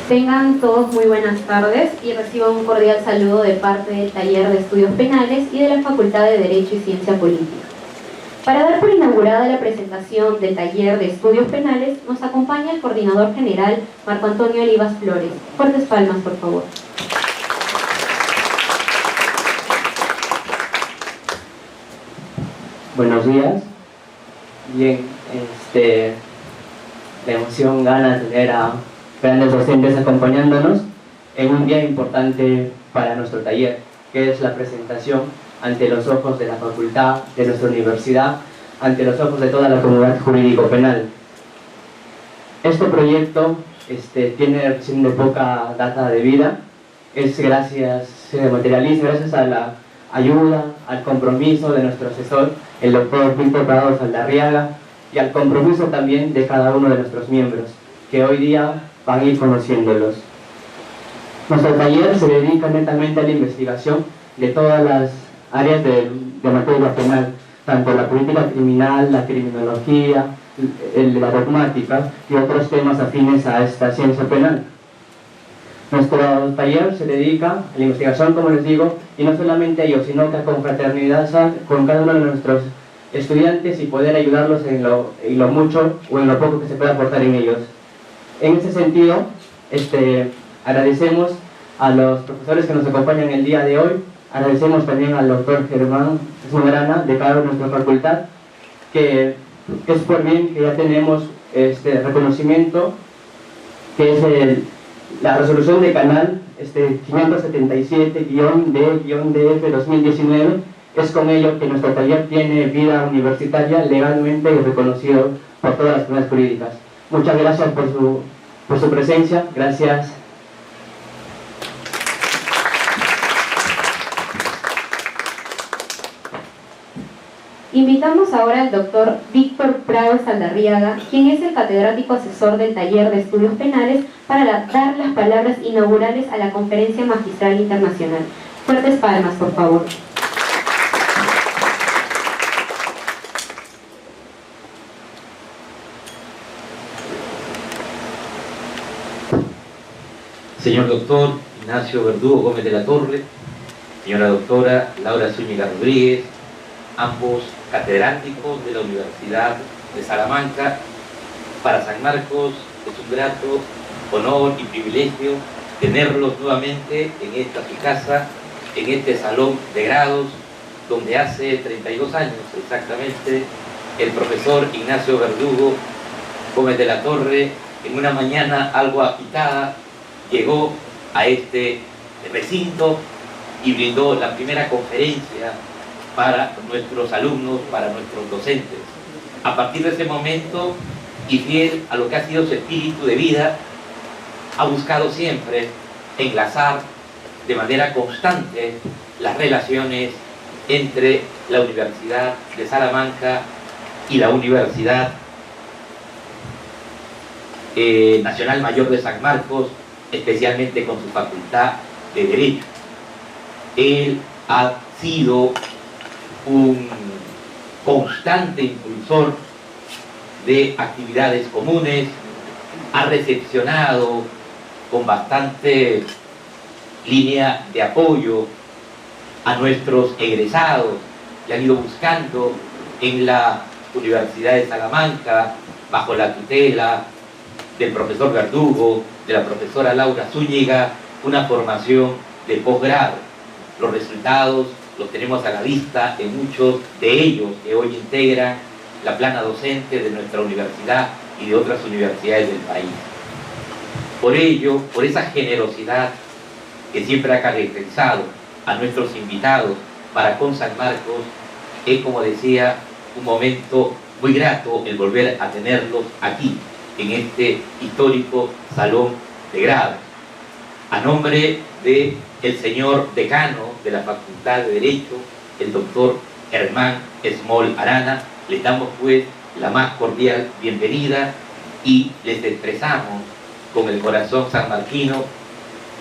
Tengan todos muy buenas tardes y reciban un cordial saludo de parte del Taller de Estudios Penales y de la Facultad de Derecho y Ciencia Política. Para dar por inaugurada la presentación del Taller de Estudios Penales, nos acompaña el Coordinador General Marco Antonio Olivas Flores. Fuertes palmas, por favor. Buenos días. Bien, la emoción gana tener a grandes docentes acompañándonos en un día importante para nuestro taller, que es la presentación ante los ojos de la facultad, de nuestra universidad, ante los ojos de toda la comunidad jurídico-penal. Este proyecto tiene recién de poca data de vida, se materializa gracias a la ayuda, al compromiso de nuestro asesor, el doctor Víctor Prado Saldarriaga, y al compromiso también de cada uno de nuestros miembros, que hoy día van a ir conociéndolos. Nuestro taller se dedica netamente a la investigación de todas las áreas de materia penal, tanto la política criminal, la criminología, la dogmática y otros temas afines a esta ciencia penal. Nuestro taller se dedica a la investigación, como les digo, y no solamente a ello, sino que a confraternidad con cada uno de nuestros estudiantes y poder ayudarlos en lo mucho o en lo poco que se pueda aportar en ellos. En ese sentido, agradecemos a los profesores que nos acompañan el día de hoy, agradecemos también al doctor Germán Esmoderana, decano de nuestra facultad, que es por bien que ya tenemos este reconocimiento, que es la resolución de canal 577-D-DF 2019, es con ello que nuestro taller tiene vida universitaria legalmente y reconocido por todas las comunidades jurídicas. Muchas gracias por su presencia. Gracias. Invitamos ahora al doctor Víctor Prado Saldarriaga, quien es el catedrático asesor del Taller de Estudios Penales, para dar las palabras inaugurales a la Conferencia Magistral Internacional. Fuertes palmas, por favor. Señor doctor Ignacio Verdugo Gómez de la Torre, señora doctora Laura Zúñiga Rodríguez, ambos catedráticos de la Universidad de Salamanca, para San Marcos es un grato honor y privilegio tenerlos nuevamente en esta su casa, en este salón de grados, donde hace 32 años exactamente el profesor Ignacio Verdugo Gómez de la Torre, en una mañana algo agitada, llegó a este recinto y brindó la primera conferencia para nuestros alumnos, para nuestros docentes. A partir de ese momento, y fiel a lo que ha sido su espíritu de vida, ha buscado siempre enlazar de manera constante las relaciones entre la Universidad de Salamanca y la Universidad Nacional Mayor de San Marcos, especialmente con su Facultad de Derecho. Él ha sido un constante impulsor de actividades comunes, ha recepcionado con bastante línea de apoyo a nuestros egresados, que han ido buscando en la Universidad de Salamanca, bajo la tutela del profesor Verdugo, de la profesora Laura Zúñiga, una formación de posgrado. Los resultados los tenemos a la vista en muchos de ellos que hoy integran la plana docente de nuestra universidad y de otras universidades del país. Por ello, por esa generosidad que siempre ha caracterizado a nuestros invitados para con San Marcos, es, como decía, un momento muy grato el volver a tenerlos aquí, en este histórico salón de grado. A nombre del señor decano de la Facultad de Derecho, el doctor Germán Esmol Arana, les damos pues la más cordial bienvenida y les expresamos con el corazón sanmarquino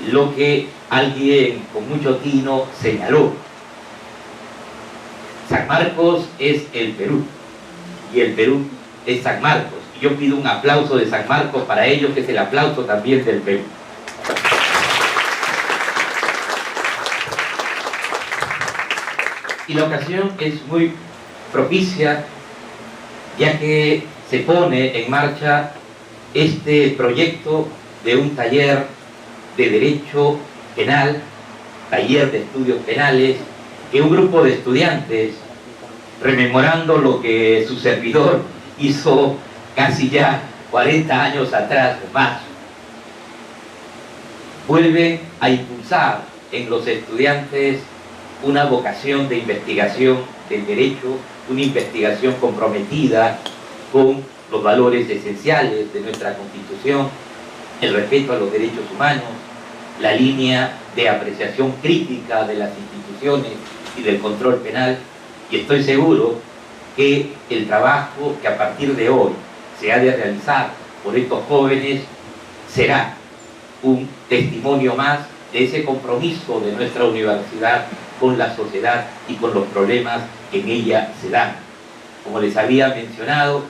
lo que alguien con mucho tino señaló. San Marcos es el Perú y el Perú es San Marcos. Y yo pido un aplauso de San Marcos para ellos, que es el aplauso también del Perú. Y la ocasión es muy propicia, ya que se pone en marcha este proyecto de un taller de Derecho Penal, taller de estudios penales, que un grupo de estudiantes, rememorando lo que su servidor hizo casi ya 40 años atrás o más, vuelve a impulsar en los estudiantes una vocación de investigación del derecho, una investigación comprometida con los valores esenciales de nuestra Constitución, el respeto a los derechos humanos, la línea de apreciación crítica de las instituciones y del control penal, y estoy seguro que el trabajo que a partir de hoy se ha de realizar por estos jóvenes será un testimonio más de ese compromiso de nuestra universidad con la sociedad y con los problemas que en ella se dan. Como les había mencionado,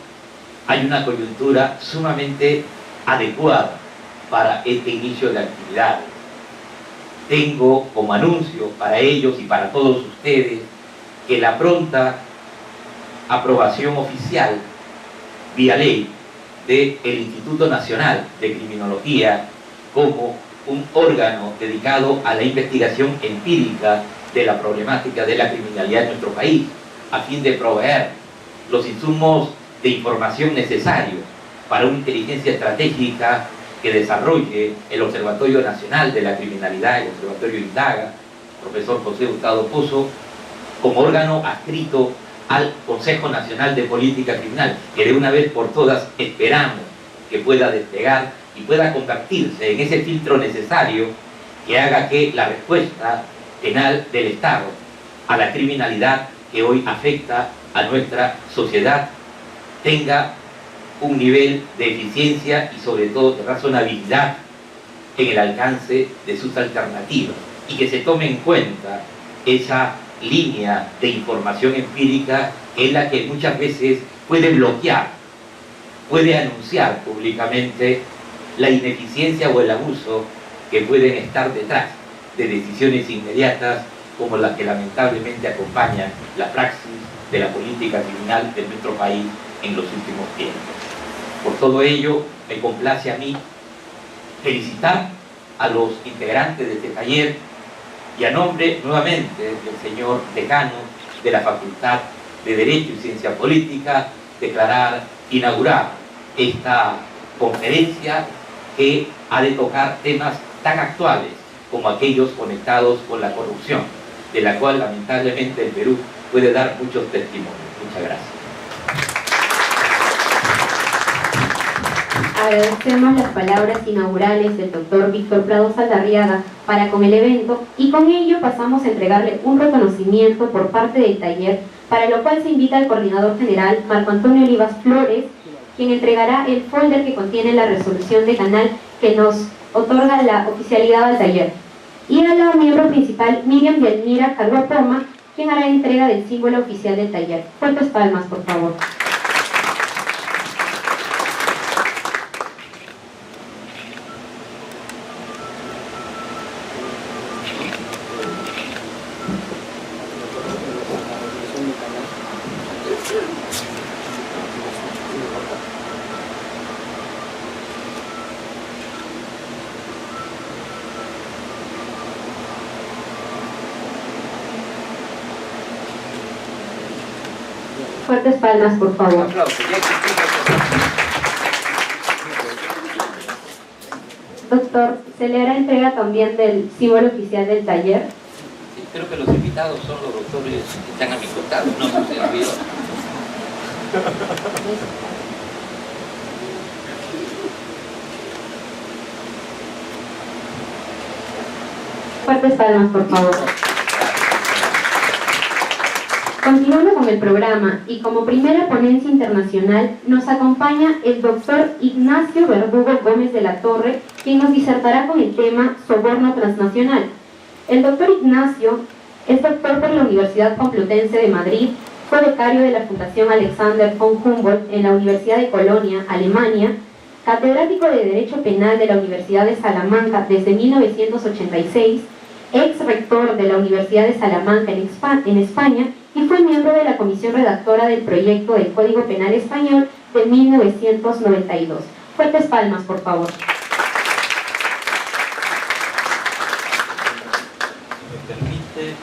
hay una coyuntura sumamente adecuada para este inicio de actividades. Tengo como anuncio para ellos y para todos ustedes que la pronta aprobación oficial vía ley del Instituto Nacional de Criminología como un órgano dedicado a la investigación empírica de la problemática de la criminalidad en nuestro país, a fin de proveer los insumos de información necesarios para una inteligencia estratégica que desarrolle el Observatorio Nacional de la Criminalidad, el Observatorio Indaga, profesor José Hurtado Pozo, como órgano adscrito al Consejo Nacional de Política Criminal, que de una vez por todas esperamos que pueda despegar y pueda convertirse en ese filtro necesario que haga que la respuesta penal del Estado a la criminalidad que hoy afecta a nuestra sociedad tenga un nivel de eficiencia y sobre todo de razonabilidad en el alcance de sus alternativas, y que se tome en cuenta esa línea de información empírica que es la que muchas veces puede bloquear, puede anunciar públicamente la ineficiencia o el abuso que pueden estar detrás de decisiones inmediatas como las que lamentablemente acompañan la praxis de la política criminal de nuestro país en los últimos tiempos. Por todo ello, me complace a mí felicitar a los integrantes de este taller y a nombre nuevamente del señor decano de la Facultad de Derecho y Ciencia Política, declarar inaugurar esta conferencia que ha de tocar temas tan actuales como aquellos conectados con la corrupción, de la cual lamentablemente el Perú puede dar muchos testimonios. Muchas gracias. Agradecemos las palabras inaugurales del doctor Víctor Prado Saldarriaga para con el evento, y con ello pasamos a entregarle un reconocimiento por parte del taller, para lo cual se invita al coordinador general Marco Antonio Olivas Flores, quien entregará el folder que contiene la resolución de canal que nos otorga la oficialidad al taller, y a la miembro principal Miriam Yelmira Carhuapoma, quien hará entrega del símbolo oficial del taller. Fuertes palmas, por favor. Fuertes palmas, por favor. Doctor, ¿se le hará entrega también del símbolo oficial del taller? Sí, creo que los invitados son los doctores que están a mi costado, no su servidor. Fuertes palmas, por favor. Continuando con el programa, y como primera ponencia internacional nos acompaña el doctor Ignacio Verdugo Gómez de la Torre, quien nos disertará con el tema soborno transnacional. El doctor Ignacio es doctor por la Universidad Complutense de Madrid, fue becario de la Fundación Alexander von Humboldt en la Universidad de Colonia, Alemania, catedrático de Derecho Penal de la Universidad de Salamanca desde 1986, ex rector de la Universidad de Salamanca en España y fue miembro de la comisión redactora del proyecto del Código Penal Español de 1992. Fuertes palmas, por favor. Me permite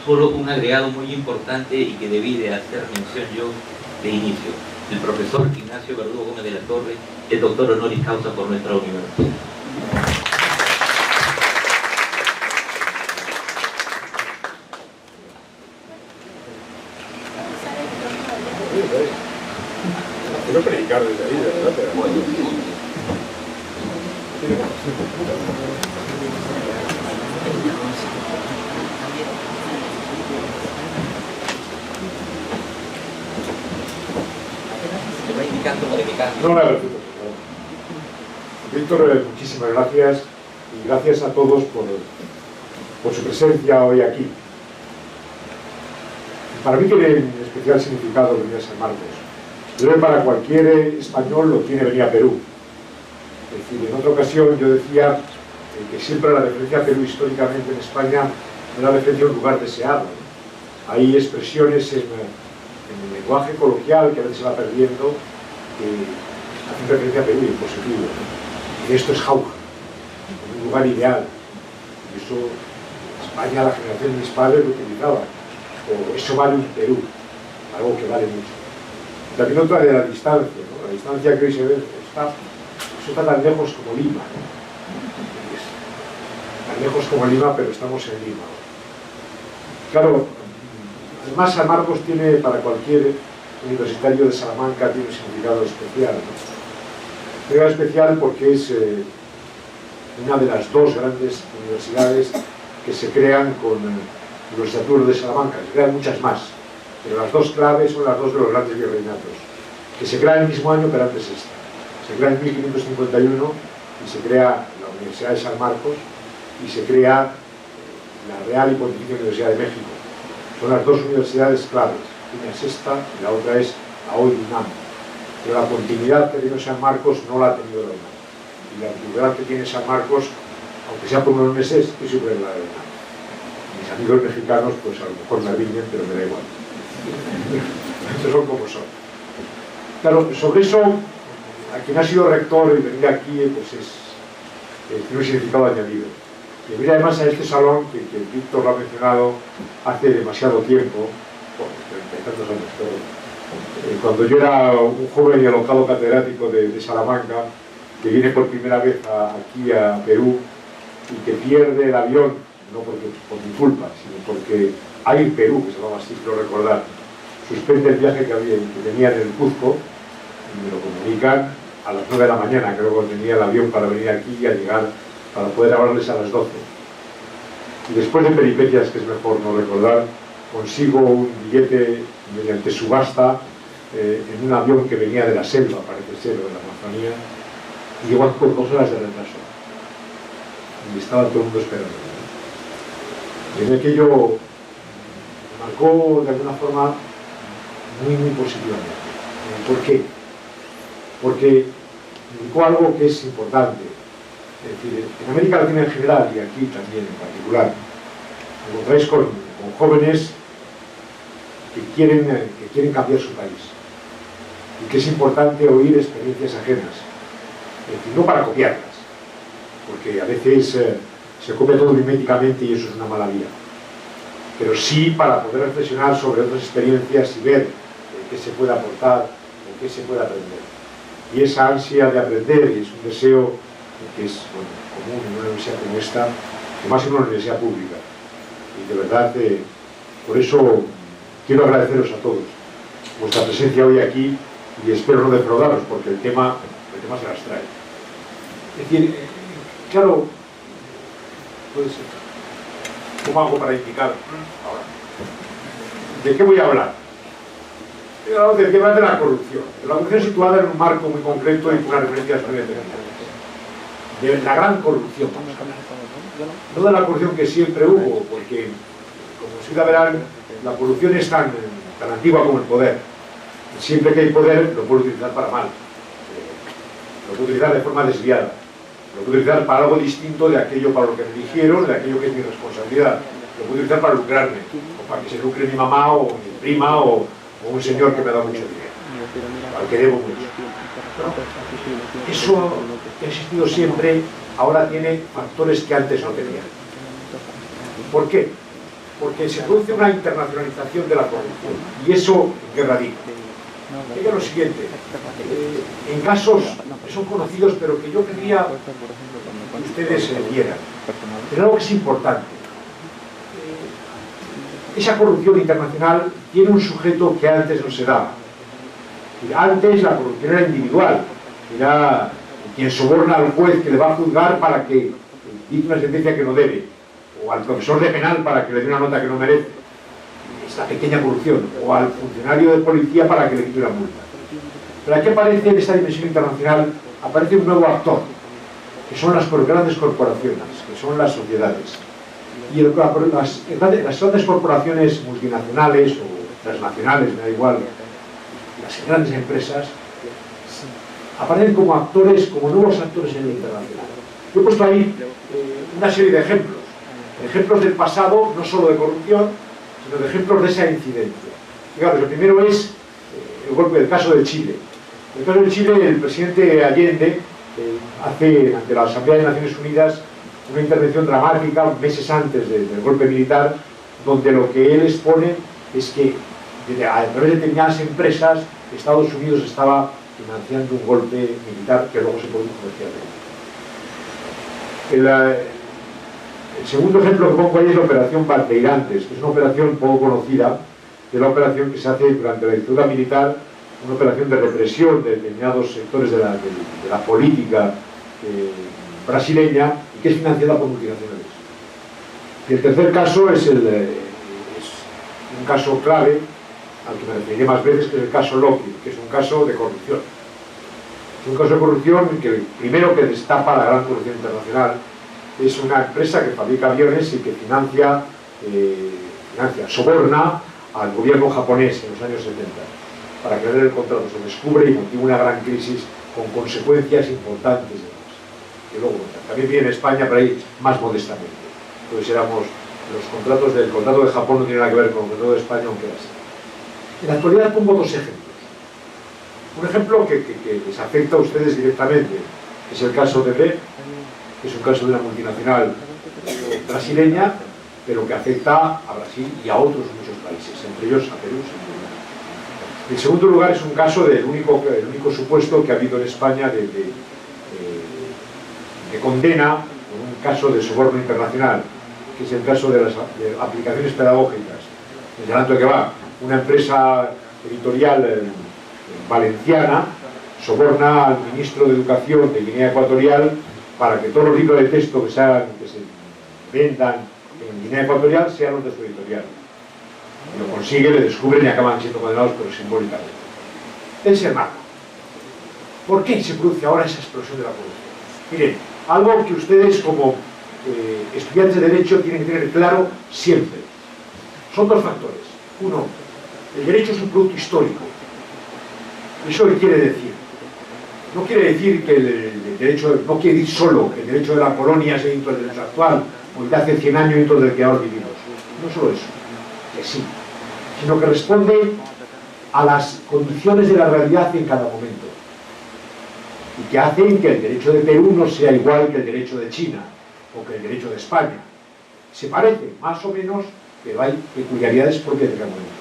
solo un agregado muy importante y que debí de hacer mención yo de inicio. El profesor Ignacio Verdugo Gómez de la Torre es doctor honoris causa por nuestra universidad. Quiero predicar desde ahí, ¿verdad? Pero... Se va indicando para que cambie. No, nada, perfecto. Víctor, muchísimas gracias y gracias a todos por su presencia hoy aquí. Para mí tiene un especial significado venir a San Marcos. Yo creo que para cualquier español lo tiene venir a Perú. Es decir, en otra ocasión yo decía que siempre la referencia a Perú históricamente en España es la referencia a un lugar deseado. Hay expresiones en el lenguaje coloquial que a veces se va perdiendo que hacen referencia a Perú en positivo. Y esto es Jauja, un lugar ideal. Y eso España, la generación de mis padres lo utilizaba. O eso vale un Perú, algo que vale mucho. También otra de la distancia, ¿no? La distancia que hoy se ve está tan lejos como Lima, ¿no? Tan lejos como Lima, pero estamos en Lima. Claro, además San Marcos tiene, para cualquier universitario de Salamanca, tiene un significado especial, ¿no? Un significado especial porque es una de las dos grandes universidades que se crean con la Universidad de Salamanca. Se crean muchas más, pero las dos claves son las dos de los grandes virreinatos, que se crean el mismo año, pero antes esta. Se crea en 1551 y se crea la Universidad de San Marcos y se crea la Real y Pontificia Universidad de México. Son las dos universidades claves. Una es esta y la otra es la hoy UNAM. Pero la continuidad que ha tenido San Marcos no la ha tenido la UNAM. Y la antigüedad que tiene San Marcos, aunque sea por unos meses, es superior a la de UNAM. Mis amigos mexicanos, pues a lo mejor me riñen, pero me da igual. Estos son como son. Claro, sobre eso, a quien ha sido rector y venir aquí, pues tiene un significado añadido. Y venir además a este salón, que Víctor lo ha mencionado hace demasiado tiempo, tantos años, pero, cuando yo era un joven y alocado catedrático de Salamanca, que viene por primera vez aquí a Perú y que pierde el avión, no por mi culpa, sino porque Air Perú, que se llamaba así, quiero recordar, suspende el viaje que tenía en el Cuzco y me lo comunican a las 9 de la mañana, creo que tenía el avión para venir aquí y a llegar para poder hablarles a las 12. Y después de peripecias, que es mejor no recordar, consigo un billete mediante subasta en un avión que venía de la selva, parece ser, de la Amazonía, y llegó con 2 horas de retraso. Y estaba todo el mundo esperando. Y en aquello marcó de alguna forma muy positivamente. ¿Por qué? Porque indicó algo que es importante. Es decir, en América Latina en general y aquí también en particular, encontráis con jóvenes que quieren cambiar su país y que es importante oír experiencias ajenas, es decir, no para copiarlas, porque a veces se copia todo miméticamente y eso es una mala vía, pero sí para poder reflexionar sobre otras experiencias y ver qué se puede aportar o qué se puede aprender. Y esa ansia de aprender y es un deseo que es común en una universidad como esta, que más en una universidad pública. Y de verdad, por eso quiero agradeceros a todos vuestra presencia hoy aquí y espero no defraudaros, porque el tema se las trae. Es decir, claro, puede ser. ¿Cómo hago para indicar ahora? ¿De qué voy a hablar? Del tema de la corrupción. De la corrupción situada en un marco muy concreto y con unas referencias muy determinadas. De la gran corrupción, vamos a hablar. No de la corrupción que siempre hubo, porque, como ustedes verán, la corrupción es tan antigua como el poder. Siempre que hay poder, lo puede utilizar para mal. Lo puede utilizar de forma desviada. Lo puedo utilizar para algo distinto de aquello para lo que me eligieron, de aquello que es mi responsabilidad. Lo puedo utilizar para lucrarme, o para que se lucre mi mamá o mi prima o un señor que me da mucho dinero, al que debo mucho. ¿No? Eso que ha existido siempre, ahora tiene factores que antes no tenía. ¿Por qué? Porque se produce una internacionalización de la corrupción. ¿Y eso en qué radica? Diga lo siguiente, en casos que son conocidos, pero que yo querría que ustedes vieran, pero algo que es importante. Esa corrupción internacional tiene un sujeto que antes no se daba. Antes la corrupción era individual, era quien soborna al juez que le va a juzgar para que dicte una sentencia que no debe, o al profesor de penal para que le dé una nota que no merece, esta pequeña corrupción, o al funcionario de policía para que le quite una multa. Pero aquí aparece, en esta dimensión internacional, aparece un nuevo actor, que son las grandes corporaciones, que son las sociedades. Y las grandes corporaciones multinacionales o transnacionales, me da igual, las grandes empresas, aparecen como actores, como nuevos actores en el internacional. Yo he puesto ahí una serie de ejemplos del pasado, no solo de corrupción, sino de ejemplos de esa incidencia. Fijaros, el primero es el caso de Chile. En el caso de Chile, el presidente Allende hace ante la Asamblea de Naciones Unidas una intervención dramática meses antes del golpe militar, donde lo que él expone es que a través de determinadas empresas Estados Unidos estaba financiando un golpe militar que luego se produjo comercialmente. El segundo ejemplo que pongo ahí es la operación Bandeirantes, que es una operación poco conocida, que es la operación que se hace durante la dictadura militar, una operación de represión de determinados sectores de la política brasileña, y que es financiada por multinacionales. Y el tercer caso es un caso clave, al que me referiré más veces, que es el caso Lockheed, que es un caso de corrupción. Es un caso de corrupción que el primero que destapa la gran corrupción internacional es una empresa que fabrica aviones y que soborna al gobierno japonés en los años 70 para crear el contrato. Se descubre y motiva una gran crisis con consecuencias importantes de más. Que luego también viene en España, pero ahí más modestamente. Entonces el contrato de Japón no tiene nada que ver con el contrato de España, aunque era así. En la actualidad pongo dos ejemplos. Un ejemplo que les afecta a ustedes directamente, que es el caso de BREF, que es un caso de una multinacional brasileña, pero que afecta a Brasil y a otros muchos países, entre ellos a Perú. En segundo lugar, es un caso del único supuesto que ha habido en España de condena por un caso de soborno internacional, que es el caso de las aplicaciones pedagógicas. Les adelanto que va, una empresa editorial valenciana soborna al ministro de Educación de Guinea Ecuatorial para que todos los libros de texto que se vendan en Guinea Ecuatorial sean los de su editorial. Lo consigue, le descubren y acaban siendo condenados, pero simbólicamente. Es el marco. ¿Por qué se produce ahora esa explosión de la corrupción? Miren, algo que ustedes como estudiantes de Derecho tienen que tener claro siempre. Son dos factores. Uno, el derecho es un producto histórico. ¿Eso qué quiere decir? No quiere decir que el derecho, no quiere decir solo que el derecho de la colonia es dentro del derecho actual, o el de hace 100 años dentro del que ahora vivimos. No solo eso, que sí, sino que responde a las condiciones de la realidad en cada momento. Y que hacen que el derecho de Perú no sea igual que el derecho de China, o que el derecho de España. Se parecen, más o menos, pero hay peculiaridades propias de cada momento.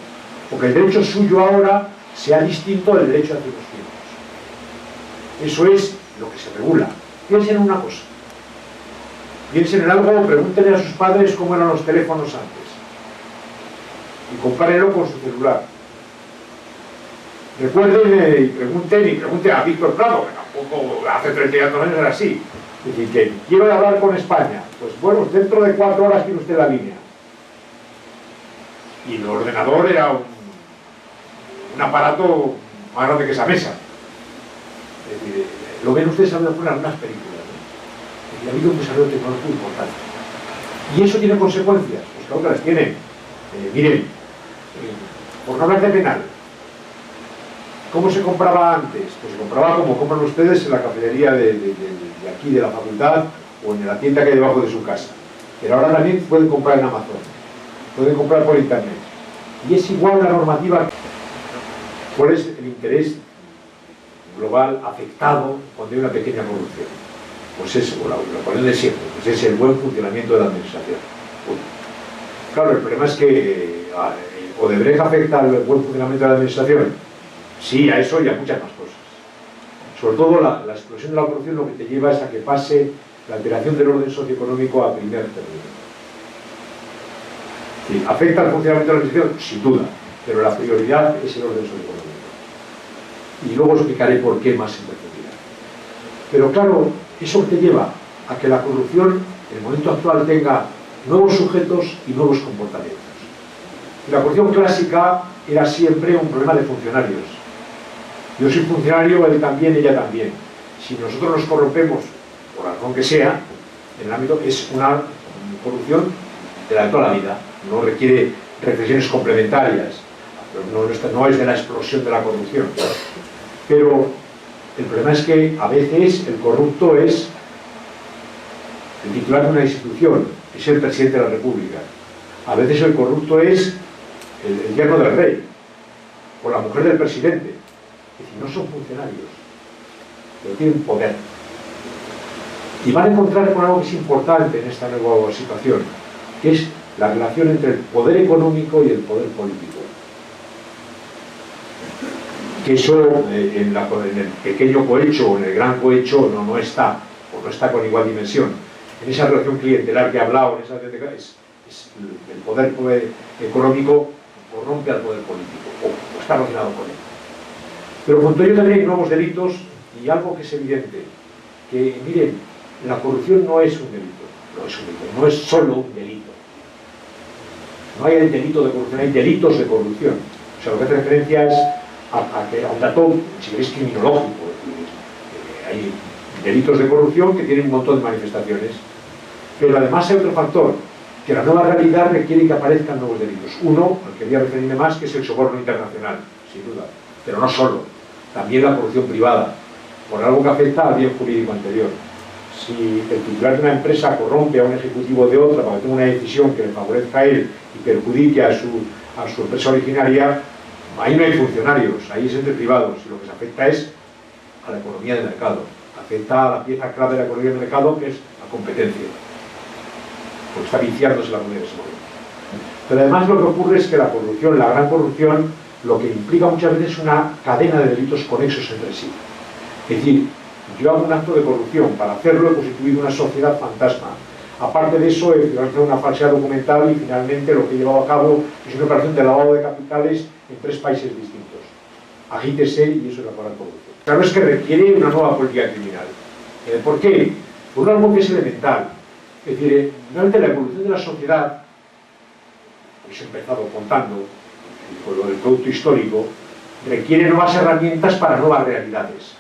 O que el derecho suyo ahora sea distinto del derecho de hace unos tiempos. Eso es lo que se regula. Piensen en una cosa. Piensen en algo, pregúntenle a sus padres cómo eran los teléfonos antes. Y compárenlo con su celular. Recuerden y pregunten a Víctor Prado, que tampoco hace 32 años era así. Es decir, que quiero hablar con España. Pues bueno, dentro de 4 horas tiene usted la línea. Y el ordenador era un aparato más grande que esa mesa. Es decir, lo ven ustedes en algunas películas, ¿no? Y ha habido un desarrollo tecnológico importante. Y eso tiene consecuencias, pues claro que las tiene. Miren, por no hablar de penal, ¿Cómo se compraba antes? Pues se compraba como compran ustedes en la cafetería de aquí, de la facultad, o en la tienda que hay debajo de su casa. Pero ahora también pueden comprar en Amazon, pueden comprar por internet. Y es igual la normativa. ¿Cuál es el interés global afectado cuando hay una pequeña corrupción? Pues eso, lo ponen de siempre, pues es el buen funcionamiento de la administración. Bueno, claro, el problema es que Odebrecht afecta al buen funcionamiento de la administración. Sí, a eso y a muchas más cosas. Sobre todo la explosión de la corrupción lo que te lleva es a que pase la alteración del orden socioeconómico a primer término. Sí, ¿afecta al funcionamiento de la administración? Sin duda, pero la prioridad es el orden socioeconómico. Y luego os explicaré por qué más en profundidad. Pero claro, eso te lleva a que la corrupción en el momento actual tenga nuevos sujetos y nuevos comportamientos. Y la corrupción clásica era siempre un problema de funcionarios. Yo soy funcionario, él también, ella también. Si nosotros nos corrompemos, por la razón que sea, en el ámbito, es una corrupción de toda la vida. No requiere reflexiones complementarias. No es de la explosión de la corrupción. Pero el problema es que a veces el corrupto es el titular de una institución, es el presidente de la República. A veces el corrupto es el yerno del rey, o la mujer del presidente. Es decir, no son funcionarios, pero tienen poder. Y van a encontrar con algo que es importante en esta nueva situación, que es la relación entre el poder económico y el poder político. Que eso en el pequeño cohecho o en el gran cohecho no está, o no está con igual dimensión. En esa relación clientelar que he hablado, el poder económico corrompe al poder político, o está relacionado con él. Pero junto a ello también hay nuevos delitos y algo que es evidente, que miren, la corrupción no es un delito, no es solo un delito. No hay el delito de corrupción, hay delitos de corrupción. O sea, lo que hace referencia es a un dato, si queréis, criminológico. Hay delitos de corrupción que tienen un montón de manifestaciones. Pero además hay otro factor, que la nueva realidad requiere que aparezcan nuevos delitos. Uno, al que voy a referirme más, que es el soborno internacional, sin duda. Pero no solo, también la corrupción privada, por algo que afecta al bien jurídico anterior. Si el titular de una empresa corrompe a un ejecutivo de otra para que tenga una decisión que le favorezca a él y perjudique a su empresa originaria, ahí no hay funcionarios, ahí es entre privados, y lo que se afecta es a la economía de mercado, afecta a la pieza clave de la economía de mercado, que es la competencia, porque está viciándose la moneda de ese momento. Pero además lo que ocurre es que la corrupción, la gran corrupción, lo que implica muchas veces es una cadena de delitos conexos entre sí. Es decir, yo hago un acto de corrupción, para hacerlo he constituido una sociedad fantasma. Aparte de eso, he hecho una falsedad documental y finalmente lo que he llevado a cabo es una operación de lavado de capitales en 3 países distintos. Agítese y eso es la palabra corrupción. Claro, es que requiere una nueva política criminal. ¿Por qué? Por algo que es elemental. Es decir, realmente la evolución de la sociedad, pues he empezado contando con lo del producto histórico, requiere nuevas herramientas para nuevas realidades.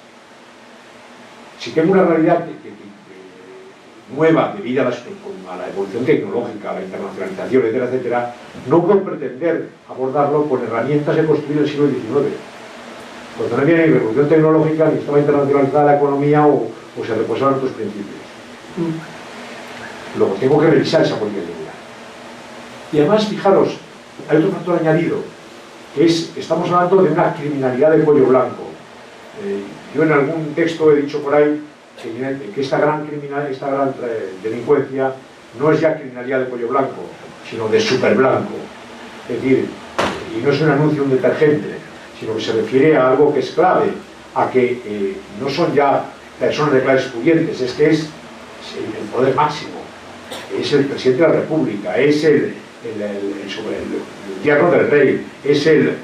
Si tengo una realidad nueva debido a la evolución tecnológica, a la internacionalización, etcétera, etcétera, no puedo pretender abordarlo con herramientas de construir el siglo XIX. Cuando no había ni revolución tecnológica, ni estaba internacionalizada la economía o se reposaban otros principios. Luego tengo que revisar esa política criminal. Y además, fijaros, hay otro factor añadido, que es, estamos hablando de una criminalidad de cuello blanco. Yo en algún texto he dicho por ahí que esta gran delincuencia no es ya criminalidad de cuello blanco, sino de super blanco. Es decir, y no es un anuncio de un detergente, sino que se refiere a algo que es clave, a que no son ya personas de clases pudientes, es que es el poder máximo, es el presidente de la República, es el yerno del rey, es el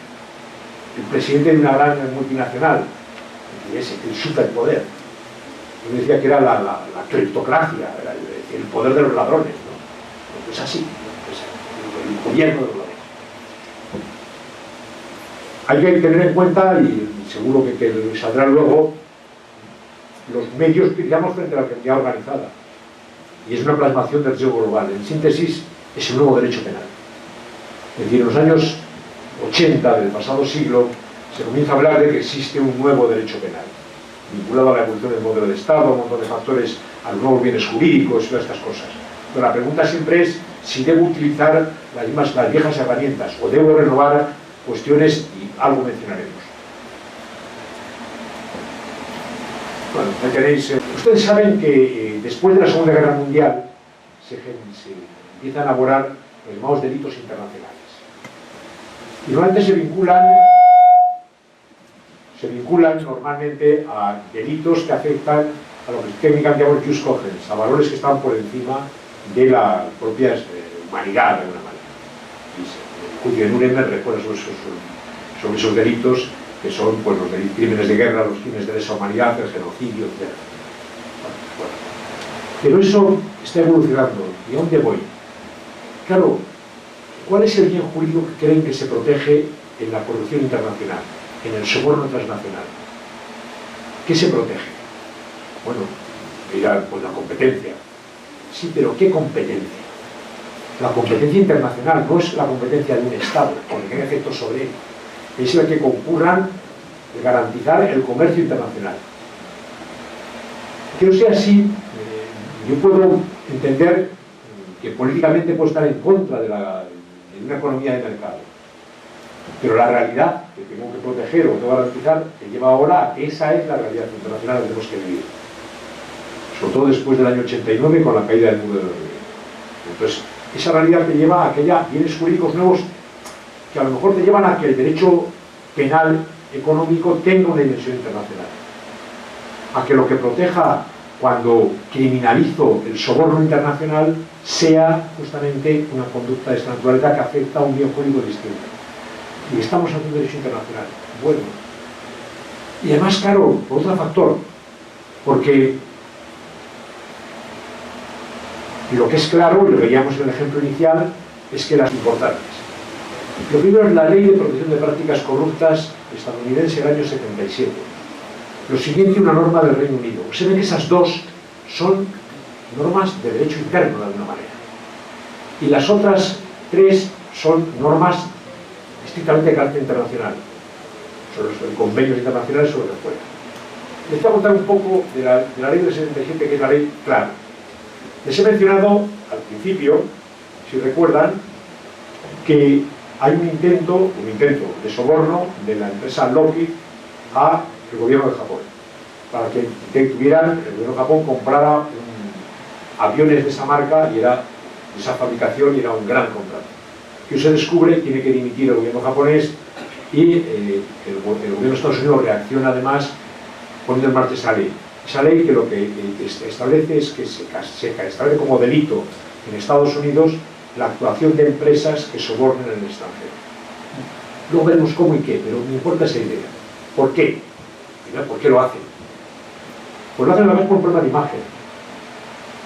presidente de una gran multinacional, es el superpoder. Yo decía que era la criptocracia, era el poder de los ladrones, ¿no? Es así, es el gobierno de los ladrones. Hay que tener en cuenta, y seguro que saldrá luego, los medios que utilizamos frente a la criminalidad organizada. Y es una plasmación del riesgo global. En síntesis, es el nuevo derecho penal. Es decir, en los años 80 del pasado siglo se comienza a hablar de que existe un nuevo derecho penal, vinculado a la evolución del modelo de Estado, a un montón de factores, a los nuevos bienes jurídicos y todas estas cosas. Pero la pregunta siempre es si debo utilizar las viejas herramientas o debo renovar cuestiones, y algo mencionaremos. Bueno, ahí tenéis, ustedes saben que después de la Segunda Guerra Mundial se empiezan a elaborar los llamados delitos internacionales. Y normalmente se vinculan normalmente a delitos que afectan a lo que técnicamente llamamos jus cogens, a valores que están por encima de la propia humanidad de alguna manera. Y el juicio de Nuremberg recuerda sobre esos delitos que son pues, los crímenes de guerra, los crímenes de lesa humanidad, el genocidio, etc. Bueno. Pero eso está evolucionando. ¿Y a dónde voy? Claro, ¿cuál es el bien jurídico que creen que se protege en la corrupción internacional, en el soborno transnacional? ¿Qué se protege? Bueno, dirán, pues la competencia. Sí, pero ¿qué competencia? La competencia internacional no es la competencia de un Estado, porque tiene efectos sobre él. Es la que concurran de garantizar el comercio internacional. Que no sea así, yo puedo entender que políticamente puedo estar en contra de una economía de mercado. Pero la realidad que tengo que proteger o que garantizar te lleva ahora a que esa es la realidad internacional que tenemos que vivir. Sobre todo después del año 89 con la caída del muro de Berlín. Entonces, esa realidad te lleva a que haya bienes jurídicos nuevos que a lo mejor te llevan a que el derecho penal económico tenga una dimensión internacional. A que lo que proteja cuando criminalizo el soborno internacional sea justamente una conducta de esta naturaleza que afecta a un bien jurídico distinto. Y estamos ante un derecho internacional. Bueno. Y además, claro, por otro factor, porque lo que es claro, y lo veíamos en el ejemplo inicial, es que las importantes. Lo primero es la Ley de Protección de Prácticas Corruptas estadounidense del año 77. Lo siguiente, una norma del Reino Unido. Se ve que esas dos son normas de derecho interno de alguna manera. Y las otras tres son normas estrictamente de carácter internacional, sobre los convenios internacionales sobre lo que fuera. Les voy a contar un poco de la ley del 77, que es la ley clara. Les he mencionado al principio, si recuerdan, que hay un intento de soborno de la empresa Lockheed al gobierno de Japón, para que el gobierno de Japón comprara aviones de esa marca y era de esa fabricación y era un gran contrato. Que se descubre, tiene que dimitir el gobierno japonés y el gobierno de Estados Unidos reacciona además poniendo en marcha esa ley. Esa ley que lo que establece es que se establece como delito en Estados Unidos la actuación de empresas que sobornen en el extranjero. Luego veremos cómo y qué, pero me importa esa idea. ¿Por qué? ¿Por qué lo hacen? Pues lo hacen a la vez por un problema de imagen.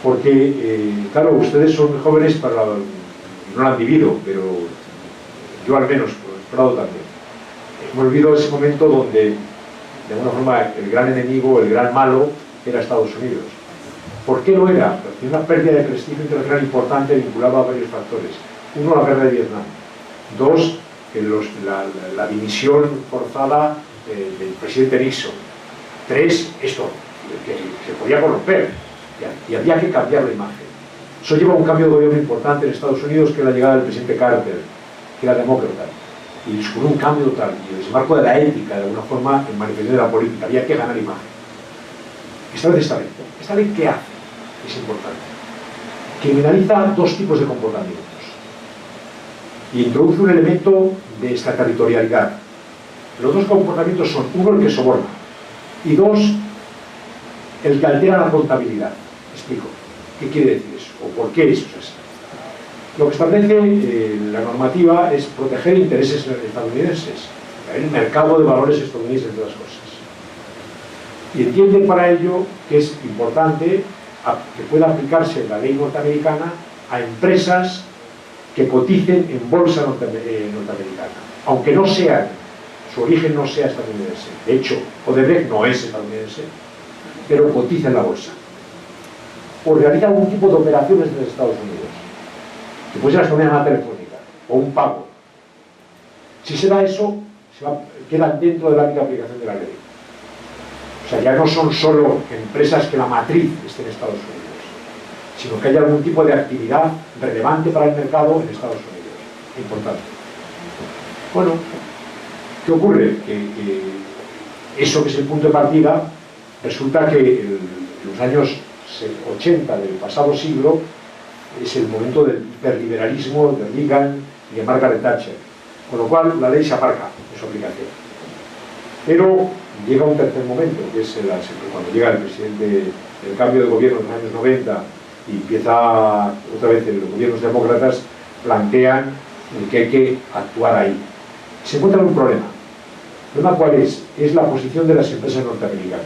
Porque, claro, ustedes son muy jóvenes no lo han vivido, pero yo al menos, por el Prado también. Hemos vivido ese momento donde, de alguna forma, el gran enemigo, el gran malo, era Estados Unidos. ¿Por qué lo era? Porque tiene una pérdida de prestigio internacional importante vinculada a varios factores. Uno, la guerra de Vietnam. Dos, la dimisión forzada del presidente Nixon. Tres, esto, que se podía corromper y había que cambiar la imagen. Eso lleva a un cambio de gobierno importante en Estados Unidos, que es la llegada del presidente Carter, que era demócrata, y supone un cambio total, y el desembarco de la ética, de alguna forma, en manifestación de la política. Había que ganar imagen. Esta vez esta ley. ¿Esta ley qué hace? Es importante. Criminaliza dos tipos de comportamientos y introduce un elemento de extraterritorialidad. Los dos comportamientos son, uno, el que soborna, y dos, el que altera la contabilidad. Explico. ¿Qué quiere decir eso? ¿O por qué eso es así? Lo que establece la normativa es proteger intereses estadounidenses, el mercado de valores estadounidenses, entre las cosas. Y entienden para ello que es importante que pueda aplicarse la ley norteamericana a empresas que coticen en bolsa norteamericana, aunque no sean, su origen no sea estadounidense. De hecho, Odebrecht no es estadounidense, pero cotiza en la bolsa. O realiza algún tipo de operaciones desde Estados Unidos, que puede ser hasta una llamada telefónica o un pago. Si se da eso, quedan dentro del ámbito de aplicación de la ley. O sea, ya no son solo empresas que la matriz esté en Estados Unidos, sino que haya algún tipo de actividad relevante para el mercado en Estados Unidos. Importante. Bueno, ¿qué ocurre? Que eso que es el punto de partida, resulta que en los años 80 del pasado siglo es el momento del hiperliberalismo de Reagan y de Margaret Thatcher, con lo cual la ley se aparca en su aplicación. Pero llega un tercer momento, que es cuando llega el presidente, el cambio de gobierno en los años 90 y empieza otra vez los gobiernos demócratas, plantean que hay que actuar ahí. Se encuentra un problema. ¿El problema cuál es? Es la posición de las empresas norteamericanas,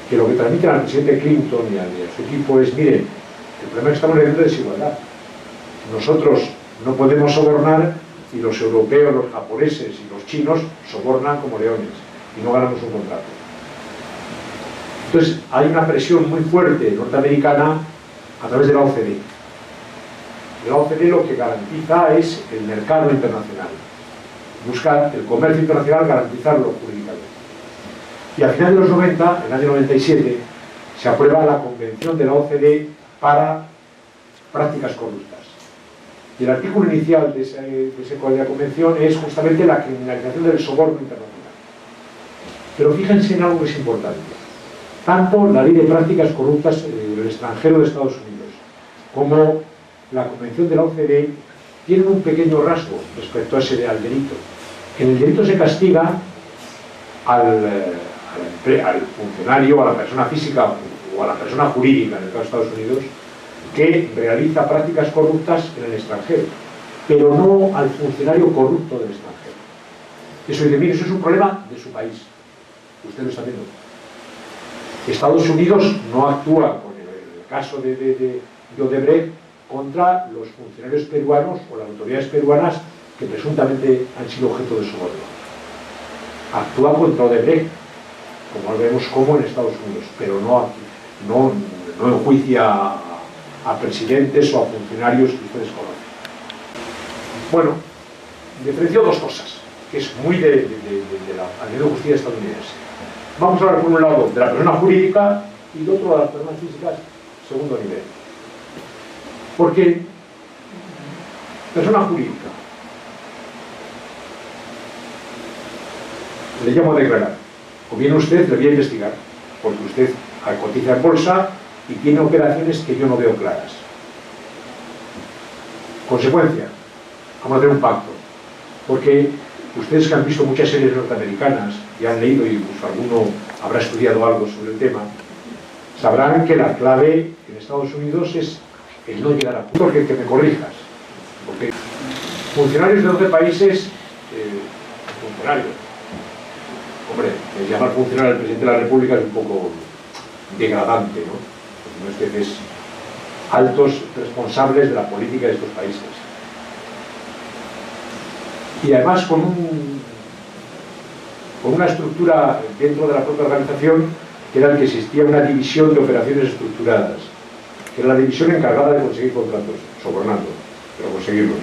que lo que transmiten al presidente Clinton y a su equipo es, miren, el problema es que estamos en de desigualdad. Nosotros no podemos sobornar y los europeos, los japoneses y los chinos sobornan como leones y no ganamos un contrato. Entonces hay una presión muy fuerte norteamericana a través de la OCDE. La OCDE lo que garantiza es el mercado internacional. Buscar el comercio internacional, garantizarlo jurídicamente. Y al final de los 90, en el año 97, se aprueba la Convención de la OCDE para prácticas corruptas. Y el artículo inicial de esa convención es justamente la criminalización del soborno internacional. Pero fíjense en algo que es importante. Tanto la ley de prácticas corruptas del extranjero de Estados Unidos como la Convención de la OCDE tienen un pequeño rasgo respecto a al delito. En el delito se castiga al funcionario, a la persona física o a la persona jurídica, en el caso de Estados Unidos, que realiza prácticas corruptas en el extranjero, pero no al funcionario corrupto del extranjero. Eso dice, mire, eso es un problema de su país. Usted lo está viendo. Estados Unidos no actúa con el caso de Odebrecht contra los funcionarios peruanos o las autoridades peruanas que presuntamente han sido objeto de soborno. Actúa contra Odebrecht, como vemos como en Estados Unidos, pero no enjuicia a presidentes o a funcionarios que ustedes conocen. Bueno, diferencio dos cosas, que es muy de la ley de justicia estadounidense. Vamos a hablar por un lado de la persona jurídica y de otro de las personas físicas segundo nivel. Porque persona jurídica, le llamo a declarar, o bien usted le voy a investigar, porque usted cotiza en bolsa y tiene operaciones que yo no veo claras. Consecuencia, vamos a hacer un pacto, porque ustedes que han visto muchas series norteamericanas y han leído, y pues alguno habrá estudiado algo sobre el tema, sabrán que la clave en Estados Unidos es el no llegar a punto. Porque que me corrijas, porque funcionarios de 12 países, funcionarios, hombre, llamar funcionario al presidente de la República es un poco degradante, ¿no? Porque no es que es altos responsables de la política de estos países. Y además con una estructura dentro de la propia organización que era el que existía una división de operaciones estructuradas, que era la división encargada de conseguir contratos, sobornando, pero conseguirlos,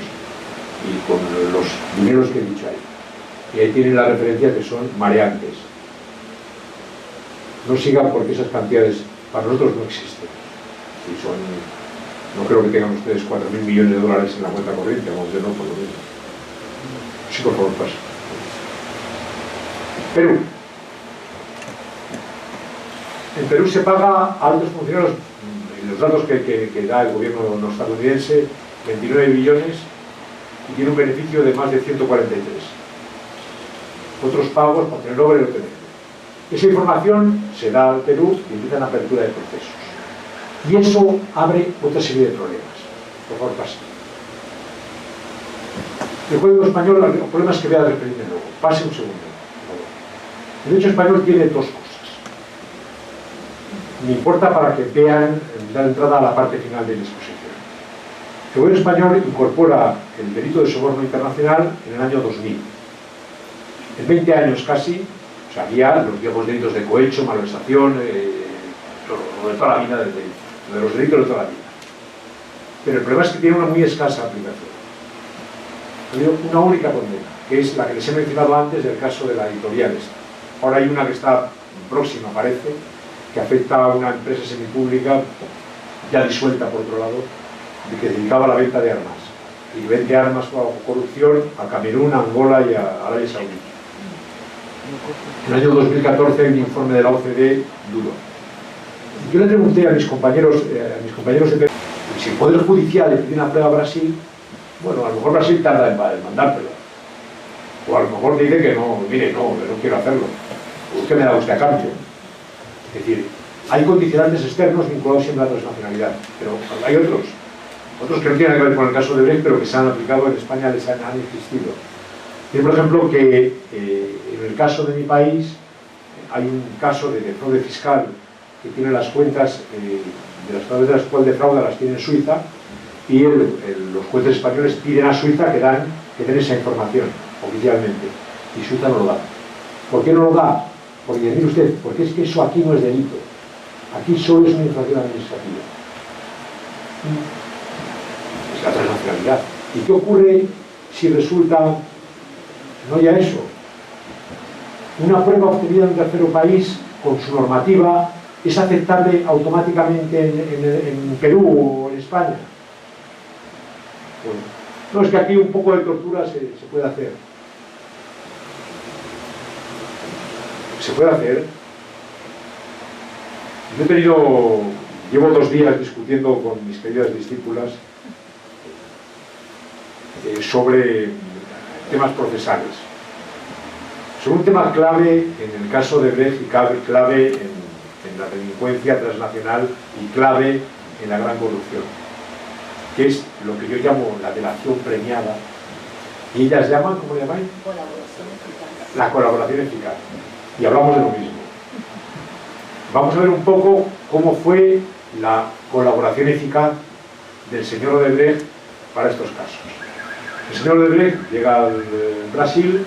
y con los dineros que he dicho ahí. Y ahí tienen la referencia que son mareantes. No sigan porque esas cantidades para nosotros no existen. Y son, no creo que tengan ustedes 4.000 millones de dólares en la cuenta corriente, vamos a no por lo menos. Sí, por favor, pasa. Perú. En Perú se paga a altos funcionarios, en los datos que da el gobierno estadounidense, 29 billones y tiene un beneficio de más de 143. Otros pagos para tener obra y no tener. Esa información se da al Perú y empieza una apertura de procesos. Y eso abre otra serie de problemas. Por favor, pase. El Código Español, los problemas que voy a referirme luego. Pase un segundo. El derecho español tiene dos cosas. Me importa para que vean la entrada a la parte final de la exposición. El Código Español incorpora el delito de soborno internacional en el año 2000. En 20 años casi, o sea, había los viejos delitos de cohecho, malversación, lo de toda la vida, de los delitos de toda la vida. Pero el problema es que tiene una muy escasa aplicación. Ha habido una única condena, que es la que les he mencionado antes del caso de la editorial esta. Ahora hay una que está próxima, parece, que afecta a una empresa semipública ya disuelta, por otro lado, que dedicaba a la venta de armas. Y vende armas bajo corrupción a Camerún, a Angola y a Arabia Saudita. En el año 2014 hay un informe de la OCDE duro. Yo le pregunté a mis compañeros de si el Poder Judicial le pide una prueba a Brasil, bueno, a lo mejor Brasil tarda en mandártela. O a lo mejor dice que no, mire, no quiero hacerlo. ¿Qué me da usted a cambio? Es decir, hay condicionantes externos vinculados siempre a la transnacionalidad, pero hay otros que no tienen que ver con el caso de Brecht, pero que se han aplicado en España, les han existido. Y por ejemplo, que en el caso de mi país hay un caso de fraude fiscal que tiene las cuentas de las través de las cuales defrauda las tiene en Suiza, y los jueces españoles piden a Suiza que den esa información oficialmente, y Suiza no lo da. ¿Por qué no lo da? Porque, mire usted, porque es que eso aquí no es delito, aquí solo es una infracción administrativa. Es la transnacionalidad. ¿Y qué ocurre si resulta, no ya eso, una prueba obtenida en un tercero país con su normativa es aceptable automáticamente en Perú o en España? Bueno, no, es que aquí un poco de tortura se puede hacer. Se puede hacer. Llevo 2 días discutiendo con mis queridas discípulas sobre temas procesales. Sobre un tema clave en el caso de Brecht y clave en la delincuencia transnacional y clave en la gran corrupción, que es lo que yo llamo la delación premiada, y ellas llaman, ¿cómo le llamáis? Colaboración eficaz. La colaboración eficaz. Y hablamos de lo mismo. Vamos a ver un poco cómo fue la colaboración eficaz del señor Odebrecht para estos casos. El señor Odebrecht llega al Brasil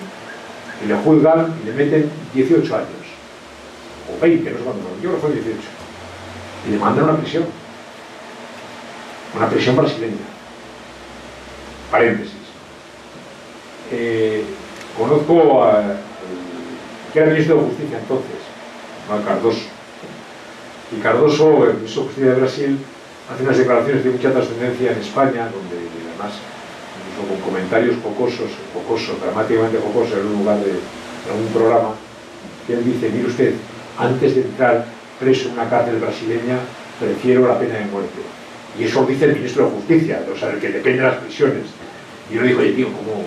y le juzgan y le meten 18 años. O 20, no sé cuándo, yo creo que fue 18. Y le mandan a una prisión. Una prisión brasileña. Paréntesis. Conozco que era ministro de Justicia entonces, a Cardoso. Y Cardoso, el ministro de Justicia de Brasil, hace unas declaraciones de mucha trascendencia en España, donde además, incluso con comentarios jocosos, dramáticamente jocosos en un lugar de algún programa, que él dice, mire usted, antes de entrar preso en una cárcel brasileña, prefiero la pena de muerte. Y eso lo dice el ministro de Justicia, o sea, el que depende de las prisiones. Y yo le digo, oye tío, ¿cómo?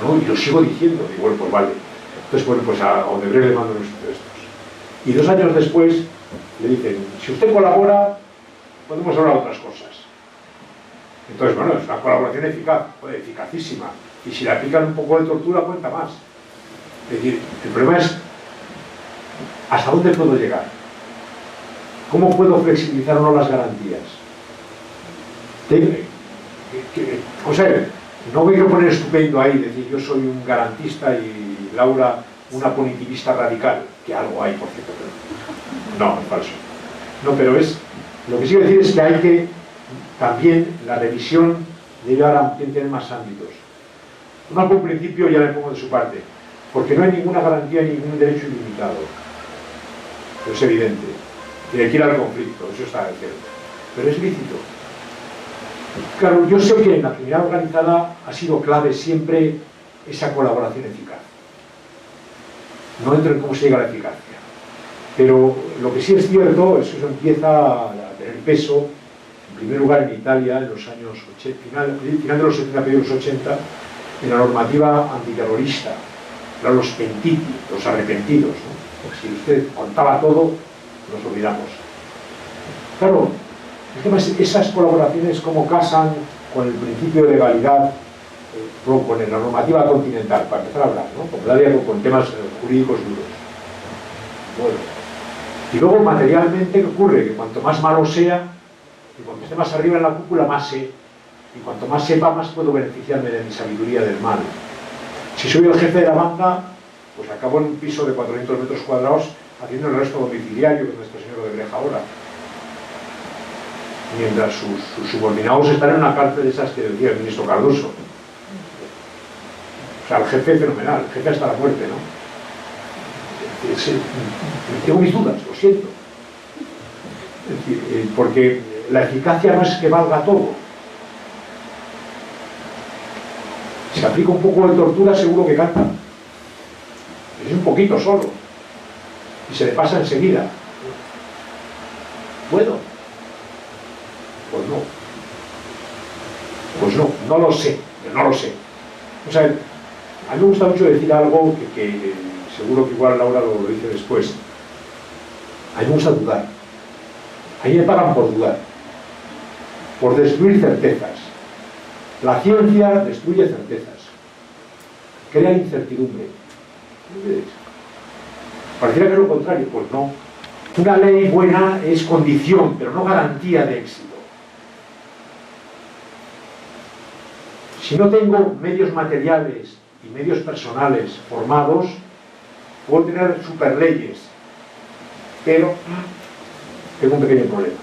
¿No? Y lo sigo diciendo, y bueno, pues vale. Entonces, bueno, pues a Odebrecht le mando estos. Y 2 años después le dicen, si usted colabora, podemos hablar de otras cosas. Entonces, bueno, es una colaboración eficaz, eficacísima. Y si le aplican un poco de tortura, cuenta más. Es decir, el problema es ¿hasta dónde puedo llegar? ¿Cómo puedo flexibilizar o no las garantías? O sea, no voy a poner estupendo ahí, decir yo soy un garantista y Laura una punitivista radical, que algo hay, por cierto, pero no, es falso. No, pero es, lo que sí quiero decir es que hay que, también la revisión debe ahora tener más ámbitos. No por principio ya me pongo de su parte, porque no hay ninguna garantía ni ningún derecho ilimitado. Pero es evidente. Tiene que ir al conflicto, eso está cierto. Pero es lícito. Claro, yo sé que en la criminalidad organizada ha sido clave siempre esa colaboración eficaz. No entro en cómo se llega a la eficacia. Pero lo que sí es cierto es que eso empieza a tener peso, en primer lugar en Italia, en los años 80, final de los 70, primeros 80, en la normativa antiterrorista. Claro, los pentiti, los arrepentidos, ¿no? Porque si usted contaba todo, nos olvidamos. Claro, el tema es esas colaboraciones cómo casan con el principio de legalidad, con la normativa continental, para empezar a hablar, ¿no? Con temas jurídicos duros. Bueno. Y luego materialmente, ¿qué ocurre? Que cuanto más malo sea, y cuanto esté más arriba en la cúpula, más sé. Y cuanto más sepa, más puedo beneficiarme de mi sabiduría del mal. Si soy el jefe de la banda, pues acabo en un piso de 400 metros cuadrados haciendo el arresto domiciliario que nuestro señor Odebrecht ahora. Mientras sus subordinados están en una cárcel de esas que decía el ministro Cardoso. O sea, el jefe fenomenal, el jefe hasta la muerte, ¿no? Tengo mis dudas, lo siento. Es decir, porque la eficacia no es que valga todo. Si aplica un poco de tortura, seguro que canta. Es un poquito solo. Y se le pasa enseguida. ¿Puedo? Pues no. Pues no, no lo sé, no lo sé. O sea, a mí me gusta mucho decir algo que seguro que igual Laura lo dice después. A mí me gusta dudar. A mí me pagan por dudar, por destruir certezas. La ciencia destruye certezas, crea incertidumbre. Pareciera que es lo contrario, pues no. Una ley buena es condición, pero no garantía de éxito. Si no tengo medios materiales y medios personales formados, puedo tener superleyes, pero tengo un pequeño problema.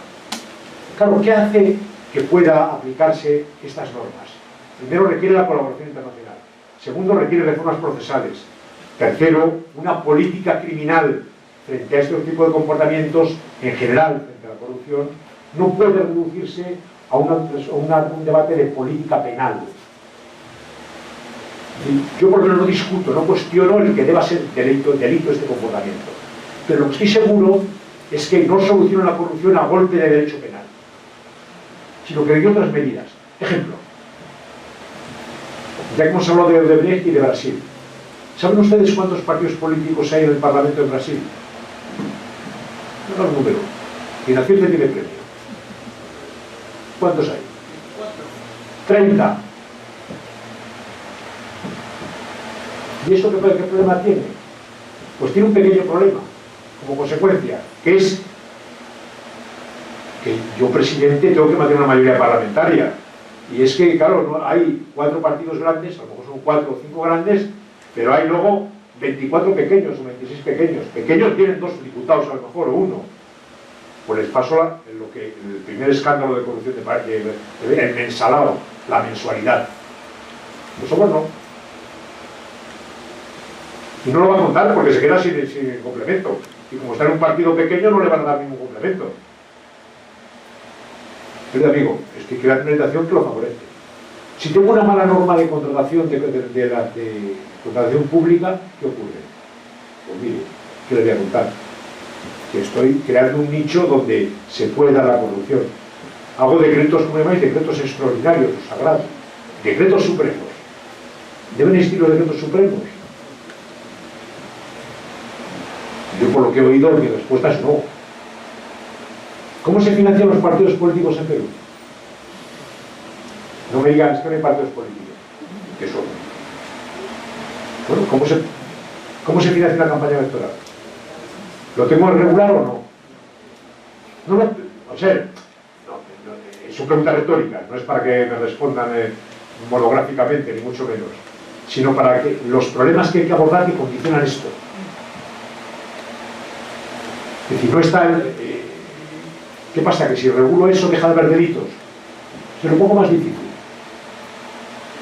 Claro, ¿qué hace que pueda aplicarse estas normas? Primero, requiere la colaboración internacional. Segundo, requiere reformas procesales. Tercero, una política criminal frente a este tipo de comportamientos, en general, frente a la corrupción, no puede reducirse a un debate de política penal. Yo por lo menos no discuto, no cuestiono el que deba ser delito este comportamiento. Pero lo que estoy seguro es que no soluciona la corrupción a golpe de derecho penal, sino que hay otras medidas. Ejemplo, ya que hemos hablado de Odebrecht y de Brasil, ¿saben ustedes cuántos partidos políticos hay en el Parlamento de Brasil? No es el número. Y la ciencia tiene premio. ¿Cuántos hay? 30. ¿Y eso qué problema tiene? Pues tiene un pequeño problema, como consecuencia, que es que yo, presidente, tengo que mantener una mayoría parlamentaria. Y es que, claro, no, hay 4 partidos grandes, a lo mejor son 4 o 5 grandes, pero hay luego 24 pequeños o 26 pequeños. Pequeños tienen 2 diputados, a lo mejor, o 1. Pues les paso el primer escándalo de corrupción el mensalado, la mensualidad. Eso bueno. Y no lo va a contar porque se queda sin complemento. Y como está en un partido pequeño, no le van a dar ningún complemento. Pero amigo, es que crea una legislación que lo favorece. Si tengo una mala norma de contratación de contratación pública, ¿qué ocurre? Pues mire, ¿qué le voy a contar? Que estoy creando un nicho donde se puede dar la corrupción. Hago decretos, como llamáis, decretos extraordinarios o sagrados. Decretos supremos. ¿Deben existir los decretos supremos? Yo, por lo que he oído, mi respuesta es no. ¿Cómo se financian los partidos políticos en Perú? No me digan, es que no hay partidos políticos. ¿Qué son? Bueno, ¿cómo se financia la campaña electoral? ¿Lo tengo regular o no? No, o sea, es una pregunta retórica, no es para que me respondan monográficamente, ni mucho menos, sino para que los problemas que hay que abordar que condicionan esto. Es decir, no está ¿qué pasa? Que si regulo eso deja de haber delitos. Es un poco más difícil.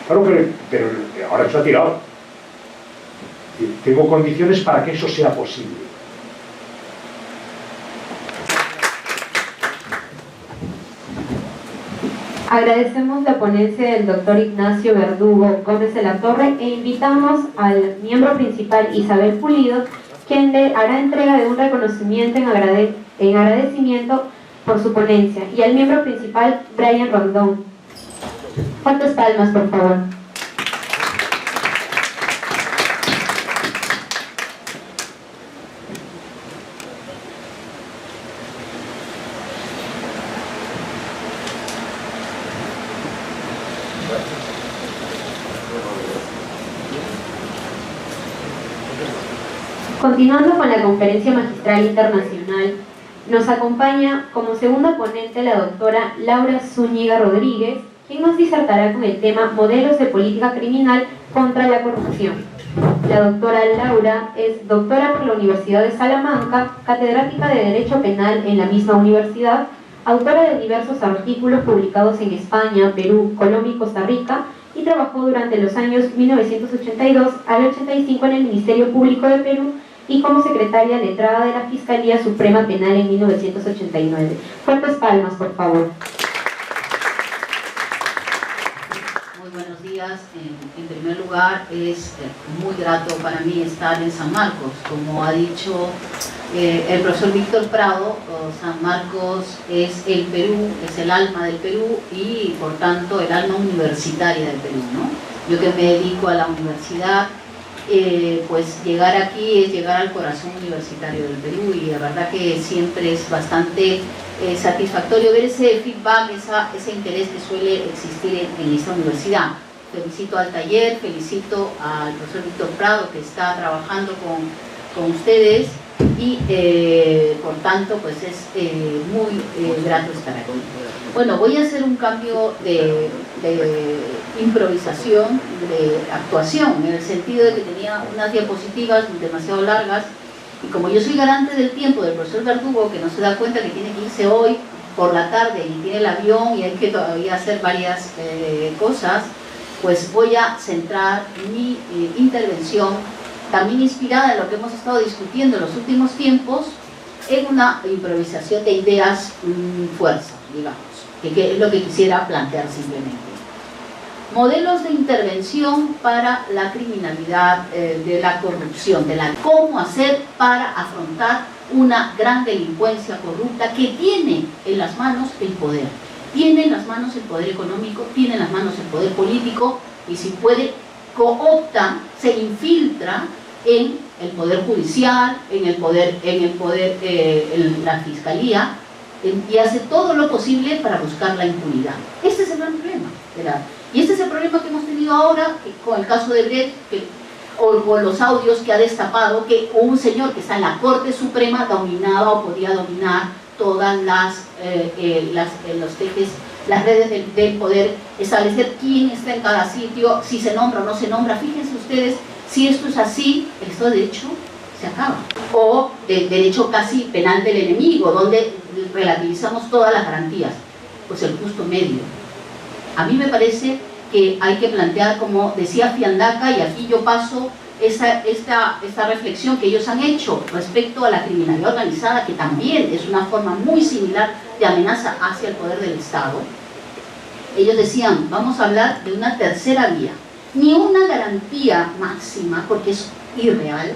Claro que, pero ahora eso ha tirado. Tengo condiciones para que eso sea posible. Agradecemos la ponencia del doctor Ignacio Verdugo Gómez de la Torre e invitamos al miembro principal Isabel Pulido, quien le hará entrega de un reconocimiento en agradecimiento por su ponencia, y al miembro principal Brian Rondón. ¿Cuántas palmas, por favor? Continuando con la conferencia magistral internacional, nos acompaña como segunda ponente la doctora Laura Zúñiga Rodríguez, quien nos disertará con el tema Modelos de política criminal contra la corrupción. La doctora Laura es doctora por la Universidad de Salamanca, catedrática de Derecho Penal en la misma universidad, autora de diversos artículos publicados en España, Perú, Colombia y Costa Rica, y trabajó durante los años 1982 al 85 en el Ministerio Público de Perú y como secretaria letrada de la Fiscalía Suprema Penal en 1989. Fuertes palmas, por favor. Muy buenos días. En primer lugar, es muy grato para mí estar en San Marcos. Como ha dicho el profesor Víctor Prado, San Marcos es el Perú, es el alma del Perú y por tanto el alma universitaria del Perú, ¿no? Yo que me dedico a la universidad, pues llegar aquí es llegar al corazón universitario del Perú y la verdad que siempre es bastante satisfactorio ver ese feedback, ese interés que suele existir en esta universidad. Felicito al taller, felicito al profesor Víctor Prado que está trabajando con ustedes y por tanto pues es muy grato estar aquí. Bueno, voy a hacer un cambio de improvisación, de actuación, en el sentido de que tenía unas diapositivas demasiado largas y como yo soy garante del tiempo del profesor Verdugo, que no se da cuenta que tiene que irse hoy por la tarde y tiene el avión y hay que todavía hacer varias cosas, pues voy a centrar mi intervención, también inspirada en lo que hemos estado discutiendo en los últimos tiempos, en una improvisación de ideas fuerza, digamos, que es lo que quisiera plantear simplemente. Modelos de intervención para la criminalidad, de la corrupción, cómo hacer para afrontar una gran delincuencia corrupta que tiene en las manos el poder. Tiene en las manos el poder económico, tiene en las manos el poder político y si puede, coopta, se infiltra en el poder judicial, en la fiscalía y hace todo lo posible para buscar la impunidad. Este es el gran problema, ¿verdad? Y este es el problema que hemos tenido ahora con el caso de Brecht, o con los audios que ha destapado que un señor que está en la Corte Suprema dominaba o podía dominar todas los tejes, las redes del poder, establecer quién está en cada sitio, si se nombra o no se nombra. Fíjense ustedes, si esto es así, el Estado de Derecho se acaba. O del derecho casi penal del enemigo, donde relativizamos todas las garantías. Pues el justo medio. A mí me parece que hay que plantear, como decía Fiandaca, y aquí yo paso esta reflexión que ellos han hecho respecto a la criminalidad organizada, que también es una forma muy similar de amenaza hacia el poder del Estado. Ellos decían, vamos a hablar de una tercera vía. Ni una garantía máxima, porque es irreal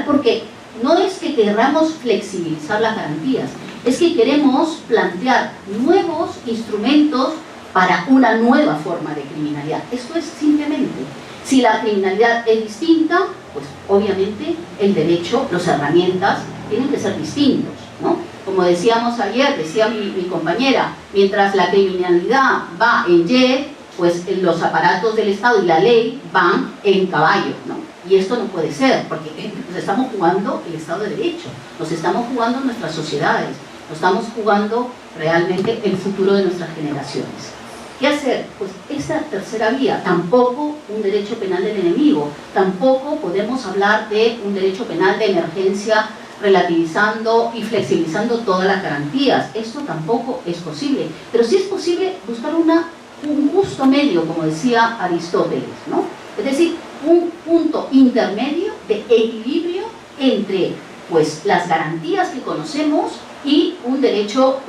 porque no es que queramos flexibilizar las garantías, es que queremos plantear nuevos instrumentos para una nueva forma de criminalidad. Esto es simplemente, si la criminalidad es distinta, pues obviamente el derecho, las herramientas tienen que ser distintos, ¿no? Como decíamos ayer, decía mi compañera, mientras la criminalidad va en jet, pues los aparatos del Estado y la ley van en caballo, ¿no? Y esto no puede ser, porque nos estamos jugando el Estado de Derecho, nos estamos jugando nuestras sociedades, nos estamos jugando realmente el futuro de nuestras generaciones. ¿Qué hacer? Pues esta tercera vía, tampoco un derecho penal del enemigo, tampoco podemos hablar de un derecho penal de emergencia relativizando y flexibilizando todas las garantías. Esto tampoco es posible, pero sí es posible buscar un justo medio, como decía Aristóteles, ¿no? Es decir, un punto intermedio de equilibrio entre pues, las garantías que conocemos y un derecho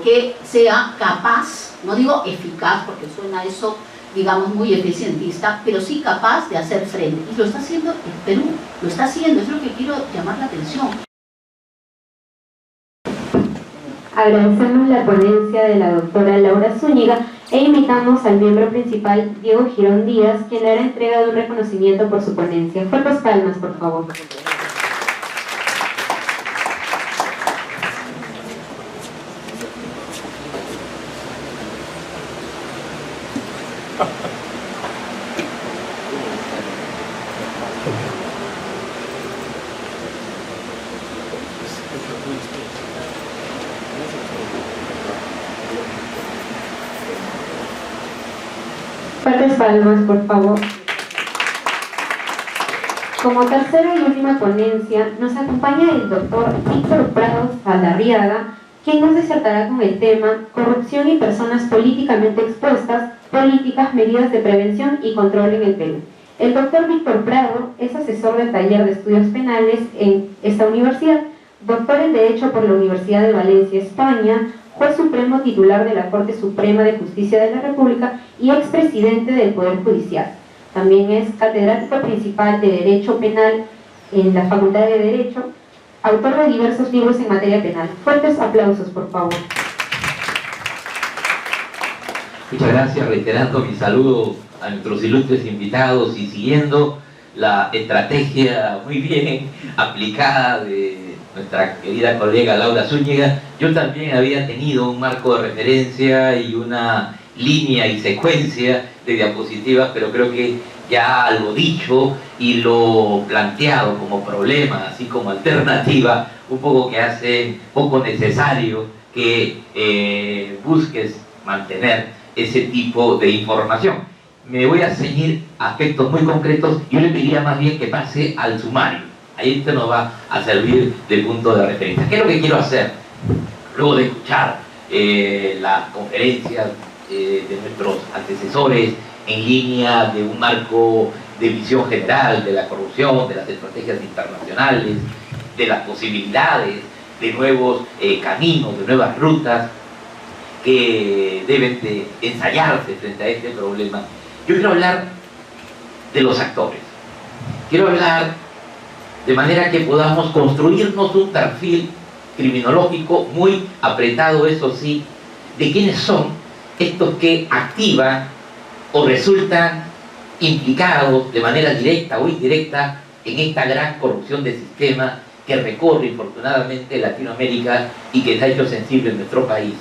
que sea capaz, no digo eficaz porque suena eso, digamos, muy eficientista, pero sí capaz de hacer frente. Y lo está haciendo el Perú, lo está haciendo, es lo que quiero llamar la atención. Agradecemos la ponencia de la doctora Laura Zúñiga e invitamos al miembro principal, Diego Girón Díaz, quien le hará entrega de un reconocimiento por su ponencia. Fuertes palmas, por favor. Fuertes palmas, por favor. Como tercera y última ponencia, nos acompaña el doctor Víctor Prado Saldarriaga, quien nos disertará con el tema Corrupción y personas políticamente expuestas, políticas, medidas de prevención y control en el Perú. El doctor Víctor Prado es asesor del taller de estudios penales en esta universidad, doctor en Derecho por la Universidad de Valencia, España, juez supremo titular de la Corte Suprema de Justicia de la República y expresidente del Poder Judicial. También es catedrático principal de Derecho Penal en la Facultad de Derecho, autor de diversos libros en materia penal. Fuertes aplausos, por favor. Muchas gracias, reiterando mi saludo a nuestros ilustres invitados y siguiendo la estrategia muy bien aplicada de nuestra querida colega Laura Zúñiga. Yo también había tenido un marco de referencia y una línea y secuencia de diapositivas, pero creo que ya lo dicho y lo planteado como problema, así como alternativa, un poco que hace poco necesario que busques mantener ese tipo de información. Me voy a ceñir a aspectos muy concretos y yo le pediría más bien que pase al sumario. Ahí esto nos va a servir de punto de referencia. ¿Qué es lo que quiero hacer? Luego de escuchar las conferencias de nuestros antecesores en línea de un marco de visión general de la corrupción, de las estrategias internacionales, de las posibilidades de nuevos caminos, de nuevas rutas que deben de ensayarse frente a este problema. Yo quiero hablar de los actores. Quiero hablar de manera que podamos construirnos un perfil criminológico muy apretado, eso sí, de quiénes son estos que activan o resultan implicados de manera directa o indirecta en esta gran corrupción de sistema que recorre infortunadamente Latinoamérica y que se ha hecho sensible en nuestro país.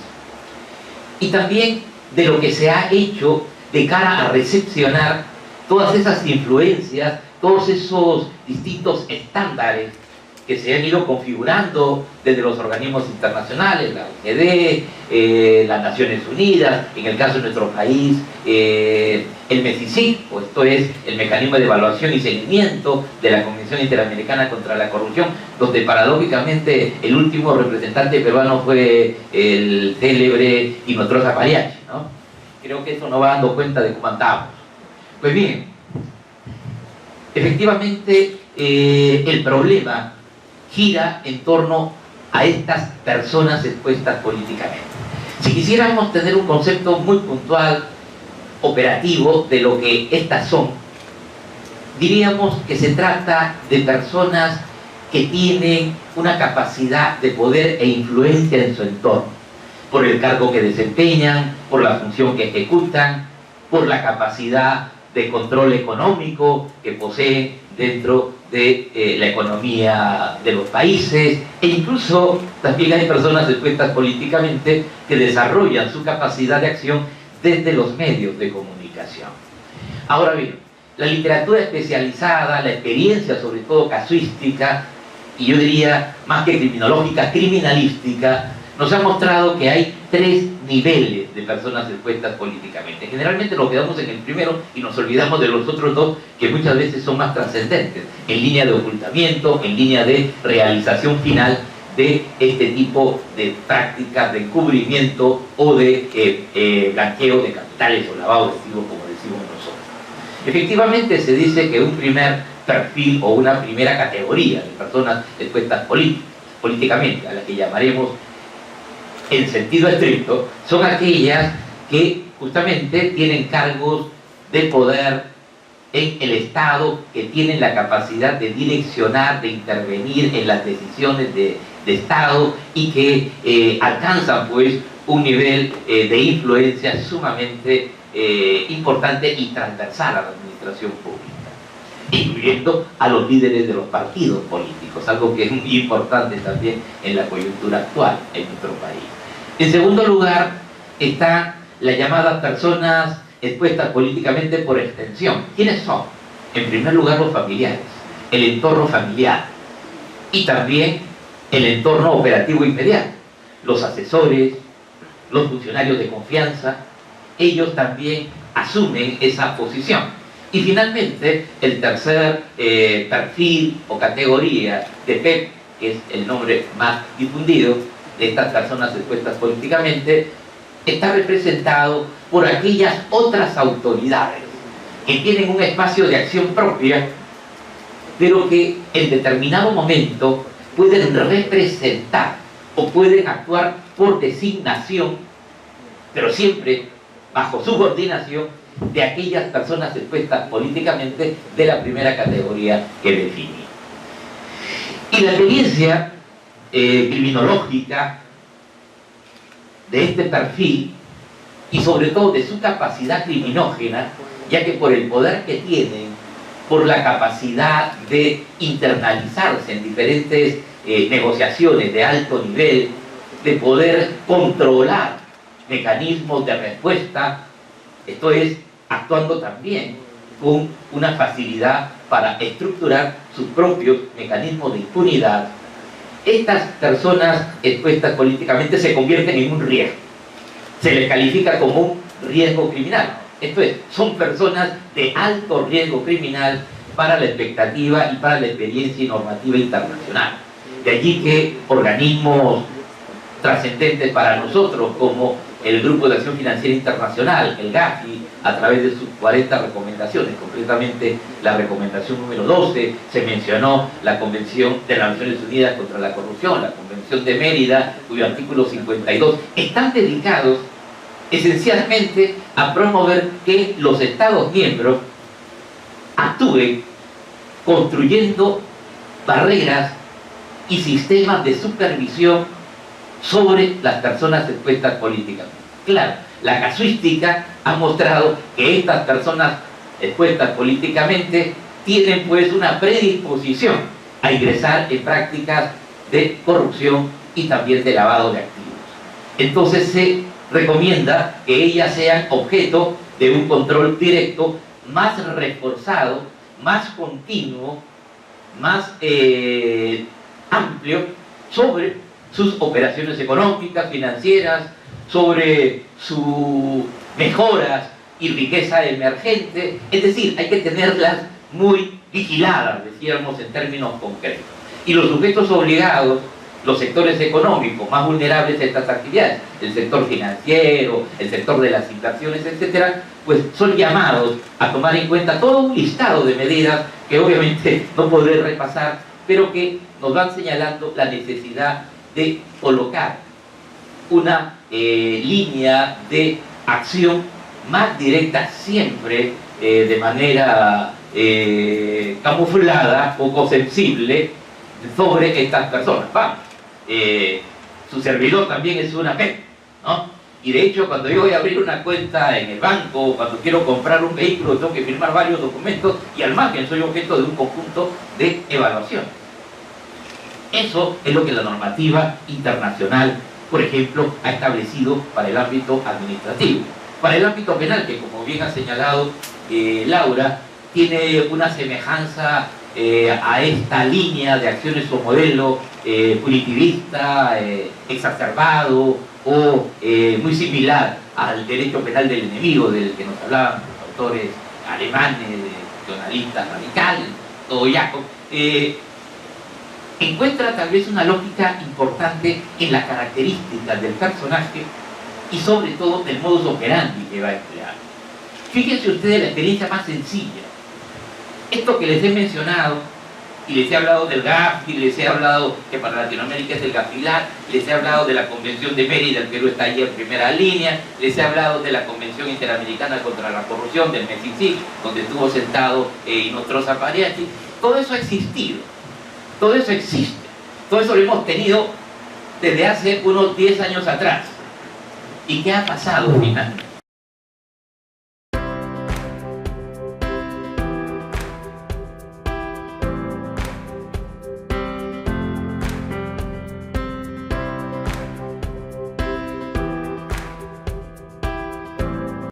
Y también de lo que se ha hecho de cara a recepcionar todas esas influencias, todos esos distintos estándares que se han ido configurando desde los organismos internacionales, la OCDE, las Naciones Unidas, en el caso de nuestro país, el MECICIC, o esto es el Mecanismo de Evaluación y Seguimiento de la Convención Interamericana contra la Corrupción, donde paradójicamente el último representante peruano fue el célebre Hinotrosa Pariachi, ¿no? Creo que eso nos va dando cuenta de cómo andamos. Pues bien, efectivamente el problema gira en torno a estas personas expuestas políticamente. Si quisiéramos tener un concepto muy puntual, operativo, de lo que estas son, diríamos que se trata de personas que tienen una capacidad de poder e influencia en su entorno, por el cargo que desempeñan, por la función que ejecutan, por la capacidad de control económico que poseen dentro de la economía de los países, e incluso también hay personas expuestas políticamente que desarrollan su capacidad de acción desde los medios de comunicación. Ahora bien, la literatura especializada, la experiencia sobre todo casuística, y yo diría más que criminológica, criminalística, nos ha mostrado que hay tres niveles de personas expuestas políticamente. Generalmente nos quedamos en el primero y nos olvidamos de los otros dos, que muchas veces son más trascendentes, en línea de ocultamiento, en línea de realización final de este tipo de prácticas de encubrimiento o de blanqueo de capitales o lavado de activos, como decimos nosotros. Efectivamente se dice que un primer perfil o una primera categoría de personas expuestas políticamente, a la que llamaremos en sentido estricto, son aquellas que justamente tienen cargos de poder en el Estado, que tienen la capacidad de direccionar, de intervenir en las decisiones de Estado y que alcanzan pues un nivel de influencia sumamente importante y transversal a la administración pública, incluyendo a los líderes de los partidos políticos, algo que es muy importante también en la coyuntura actual en nuestro país. En segundo lugar, están las llamadas personas expuestas políticamente por extensión. ¿Quiénes son? En primer lugar, los familiares, el entorno familiar y también el entorno operativo inmediato, los asesores, los funcionarios de confianza, ellos también asumen esa posición. Y finalmente, el tercer perfil o categoría de PEP, que es el nombre más difundido de estas personas expuestas políticamente, está representado por aquellas otras autoridades que tienen un espacio de acción propia, pero que en determinado momento pueden representar o pueden actuar por designación, pero siempre bajo subordinación de aquellas personas expuestas políticamente de la primera categoría que definí. Y la experiencia criminológica de este perfil, y sobre todo de su capacidad criminógena, ya que por el poder que tienen, por la capacidad de internalizarse en diferentes negociaciones de alto nivel, de poder controlar mecanismos de respuesta, esto es, actuando también con una facilidad para estructurar sus propios mecanismos de impunidad, estas personas expuestas políticamente se convierten en un riesgo. Se les califica como un riesgo criminal. Esto es, son personas de alto riesgo criminal para la expectativa y para la experiencia normativa internacional. De allí que organismos trascendentes para nosotros, como el Grupo de Acción Financiera Internacional, el GAFI, a través de sus 40 recomendaciones, concretamente la recomendación número 12, se mencionó la Convención de las Naciones Unidas contra la Corrupción, la Convención de Mérida, cuyo artículo 52, están dedicados esencialmente a promover que los Estados miembros actúen construyendo barreras y sistemas de supervisión sobre las personas expuestas políticamente. Claro, la casuística ha mostrado que estas personas expuestas políticamente tienen pues una predisposición a ingresar en prácticas de corrupción y también de lavado de activos. Entonces se recomienda que ellas sean objeto de un control directo más reforzado, más continuo, más amplio sobre sus operaciones económicas, financieras, sobre sus mejoras y riqueza emergente. Es decir, hay que tenerlas muy vigiladas, decíamos en términos concretos. Y los sujetos obligados, los sectores económicos más vulnerables a estas actividades, el sector financiero, el sector de las inversiones, etcétera, pues son llamados a tomar en cuenta todo un listado de medidas que obviamente no podré repasar, pero que nos van señalando la necesidad de colocar una línea de acción más directa, siempre de manera camuflada, poco sensible, sobre estas personas. Vamos, su servidor también es una PEP, ¿no? Y de hecho, cuando yo voy a abrir una cuenta en el banco, cuando quiero comprar un vehículo, tengo que firmar varios documentos y al margen soy objeto de un conjunto de evaluaciones. Eso es lo que la normativa internacional, por ejemplo, ha establecido para el ámbito administrativo. Para el ámbito penal, que como bien ha señalado Laura, tiene una semejanza a esta línea de acciones o modelo punitivista, exacerbado o muy similar al derecho penal del enemigo, del que nos hablaban los autores alemanes, nacionalistas radicales, todo Jacob, encuentra tal vez una lógica importante en las características del personaje y sobre todo del modus operandi que va a emplear. Fíjense ustedes la experiencia más sencilla. Esto que les he mencionado, y les he hablado del GAFI, les he hablado que para Latinoamérica es el GAFILAR, les he hablado de la Convención de Mérida, el Perú está ahí en primera línea, les he hablado de la Convención Interamericana contra la Corrupción, del MECICIC, donde estuvo sentado Inotrosa Pariachi. Todo eso ha existido, todo eso existe, todo eso lo hemos tenido desde hace unos 10 años atrás. ¿Y qué ha pasado finalmente?